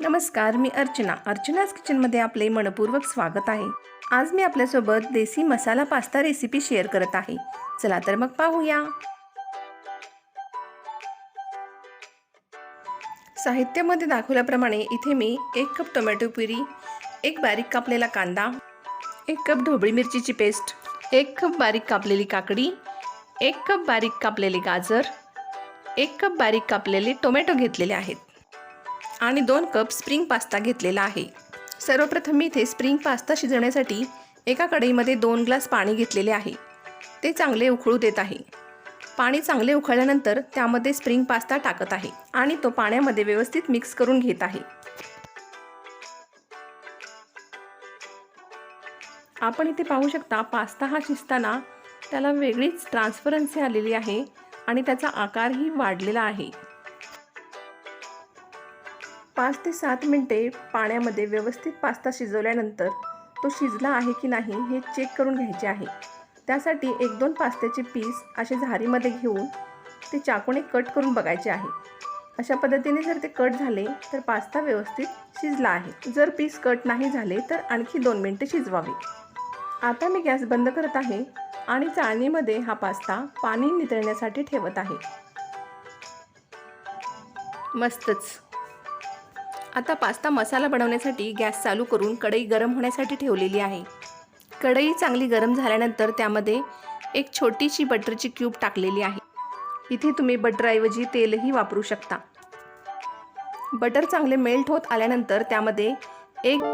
नमस्कार, मी अर्चनाच किचनमध्ये आपले मनपूर्वक स्वागत आहे। आज मी आपल्यासोबत देसी मसाला पास्ता रेसिपी शेअर करत आहे। चला तर मग पाहूया। साहित्यामध्ये दाखवल्याप्रमाणे इथे मी 1 कप टोमॅटो प्युरी, 1 बारीक कापलेला कांदा, 1 कप ढोबळी मिरचीची पेस्ट, 1 कप बारीक कापलेली काकडी, 1 कप बारीक कापलेले गाजर, 1 कप बारीक कापलेले टोमॅटो घेतलेले आहेत आणि 2 कप स्प्रिंग पास्ता घेतलेला आहे। सर्वप्रथम मी इथे स्प्रिंग पास्ता शिजवण्यासाठी एका कढईमध्ये 2 ग्लास पाणी घेतलेले आहे। ते चांगले उकळू देत आहे। पाणी चांगले उकळल्यानंतर त्यामध्ये स्प्रिंग पास्ता टाकत आहे आणि तो पाण्यामध्ये व्यवस्थित मिक्स करून घेत आहे। आपण इथे पाहू शकता पास्ता हा शिजताना त्याला वेगळीच ट्रान्सपरन्सी आलेली आहे आणि त्याचा आकारही वाढलेला आहे। 5 ते 7 मिनिटे पाण्यामध्ये व्यवस्थित पास्ता शिजवल्यानंतर तो शिजला आहे की नाही हे चेक करून घ्यायचे आहे। त्यासाठी 1-2 पास्त्याचे पीस असे झारीमध्ये घेऊन ते चाकूने कट करून बघायचे आहे। अशा पद्धतीने जर ते कट झाले तर पास्ता व्यवस्थित शिजला आहे। जर पीस कट नाही झाले तर आणखी 2 मिनिटे शिजवावे। आता मी गॅस बंद करत आहे आणि चाळणीमध्ये हा पास्ता पाणी नितळण्यासाठी ठेवत आहे। मस्तच। आता पास्ता मसाला बनवण्यासाठी गॅस चालू करून कढई गरम होण्यासाठी ठेवलेली आहे। कढई चांगली गरम झाल्यानंतर त्यामध्ये एक छोटीशी बटरची क्यूब टाकलेली आहे। इथे तुम्ही बटरऐवजी तेलही वापरू शकता। बटर चांगले मेल्ट होत आल्यानंतर त्यामध्ये एक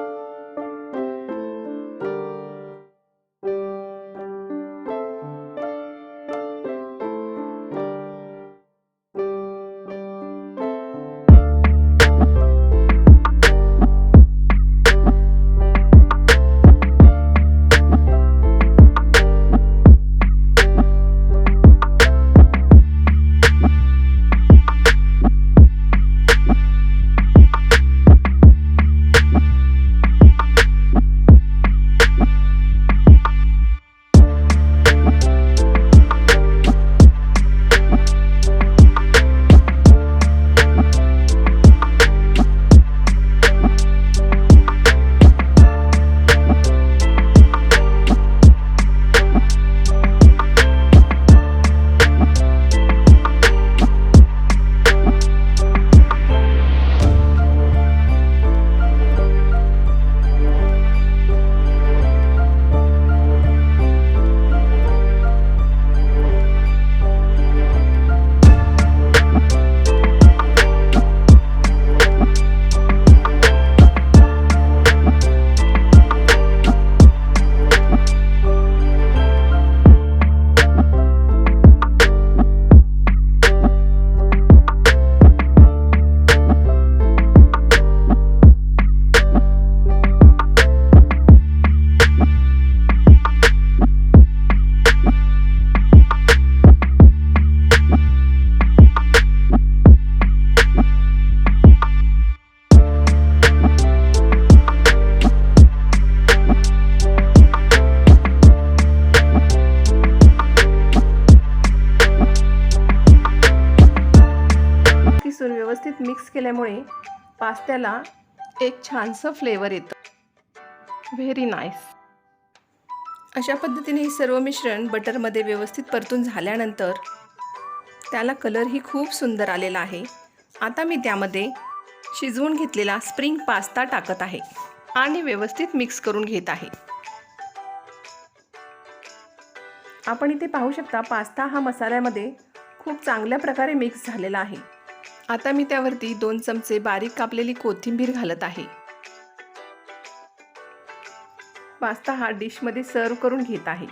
व्यवस्थित मिक्स केल्यामुळे पास्त्याला एक छानसं फ्लेवर येतं। Very nice. अशा पद्धतीने हे सर्व मिश्रण बटरमध्ये व्यवस्थित परतून झाल्यानंतर त्याला कलरही खूप सुंदर आलेला आहे। आता मी त्यामध्ये शिजवून घेतलेला स्प्रिंग पास्ता टाकत आहे आणि व्यवस्थित मिक्स करून घेत आहे। आपण इथे पाहू शकता पास्ता हा मसाल्यामध्ये खूप चांगल्या प्रकारे मिक्स झालेला आहे। आता मी त्यावरती 2 चमचे बारीक कापलेली कोथिंबीर घालत आहे। पास्ता हा डिशमध्ये सर्व करून घेत आहे।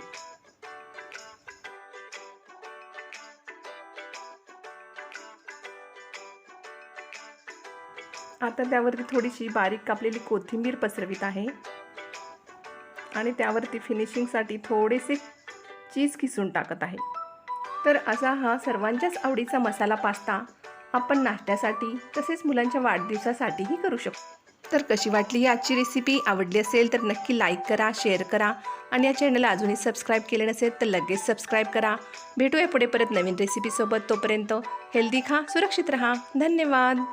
आता त्यावरती थोडीशी बारीक कापलेली कोथिंबीर पसरवित आहे आणि त्यावरती फिनिशिंगसाठी थोडेसे चीज किसून टाकत आहे। तर असा हा सर्वांच्याच आवडीचा मसाला पास्ता आपण नाश्त्यासाठी तसेच मुलांच्या वाढदिवसासाठीही करू शकतो। तर कशी वाटली आजची रेसिपी? आवडली असेल तर नक्की लाईक करा, शेअर करा आणि या चॅनलला अजूनही सबस्क्राईब केले नसेल तर लगेच सबस्क्राईब करा। भेटूया पुढे परत नवीन रेसिपीसोबत। तोपर्यंत हेल्दी खा, सुरक्षित रहा। धन्यवाद।